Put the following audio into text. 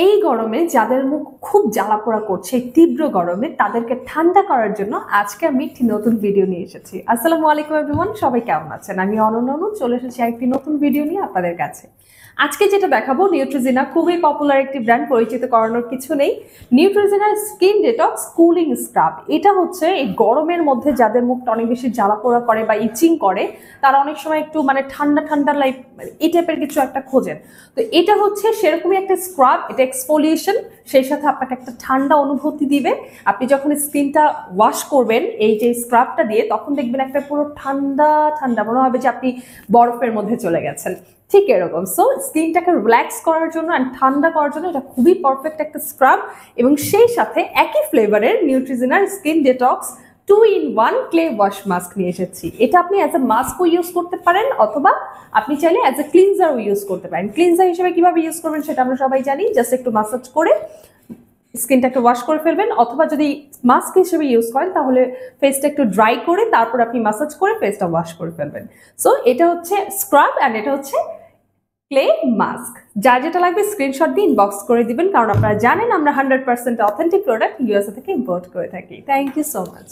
এই গরমে যাদের মুখ খুব জ্বালাপোড়া করছে এই তীব্র গরমে তাদেরকে ঠান্ডা করার জন্য আজকে আমি একটি নতুন ভিডিও নিয়ে এসেছি। আসসালামু আলাইকুম এভরিওয়ান, সবাই কেমন আছেন? আমি অনন্য চলে এসেছি একটি নতুন ভিডিও নিয়ে আপনাদের কাছে। আজকে যেটা দেখাবো, নিউট্রিজিনা খুবই পপুলার একটি ব্র্যান্ড, পরিচিত করানোর কিছু নেই। নিউট্রিজিনার স্কিন ডিটক্স কুলিং স্ক্রাব, এটা হচ্ছে এই গরমের মধ্যে যাদের মুখটা অনেক বেশি জ্বালাপোড়া করে বা ইচিং করে তারা অনেক সময় একটু ঠান্ডা ঠান্ডা লাইক এই টাইপের কিছু একটা খোঁজেন। তো এটা হচ্ছে সেরকমই একটা স্ক্রাব, এটা এক্সফোলিয়েশন, সেই সাথে আপনাকে একটা ঠান্ডা অনুভূতি দিবে। আপনি যখন স্কিনটা ওয়াশ করবেন এই যে স্ক্রাবটা দিয়ে, তখন দেখবেন একটা পুরো ঠান্ডা ঠান্ডা মনে হবে যে আপনি বরফের মধ্যে চলে গেছেন, ঠিক এরকম। সো স্কিনটাকে রিল্যাক্স করার জন্য অ্যান্ড ঠান্ডা করার জন্য এটা খুবই পারফেক্ট একটা স্ক্রাব। এবং সেই সাথে একই ফ্লেভারের নিউট্রিজিনার skin detox 2-in-1 clay wash mask নিয়ে এসেছি। এটা আপনি অ্যাজ এ মাস্কও ইউজ করতে পারেন, অথবা আপনি চাইলে অ্যাজ এ ক্লিনজারও ইউজ করতে পারেন। ক্লিনজার হিসেবে কিভাবে ইউজ করবেন সেটা আমরা সবাই জানি, জাস্ট একটু মাসাজ করে স্কিনটাকে ওয়াশ করে ফেলবেন, অথবা যদি মাস্ক হিসেবে ইউজ করেন তাহলে ফেসটা একটু ড্রাই করে তারপর আপনি মাসাজ করে ফেসটা ওয়াশ করে ফেলবেন। সো এটা হচ্ছে স্ক্রাব অ্যান্ড এটা হচ্ছে ক্লে মাস্ক। যার যেটা লাগবে স্ক্রিনশট দিয়ে ইনবক্স করে দিবেন, কারণ আপনারা জানেন আমরা 100% অথেন্টিক প্রোডাক্ট ইউএসএ থেকে ইম্পোর্ট করে থাকি। Thank you so much.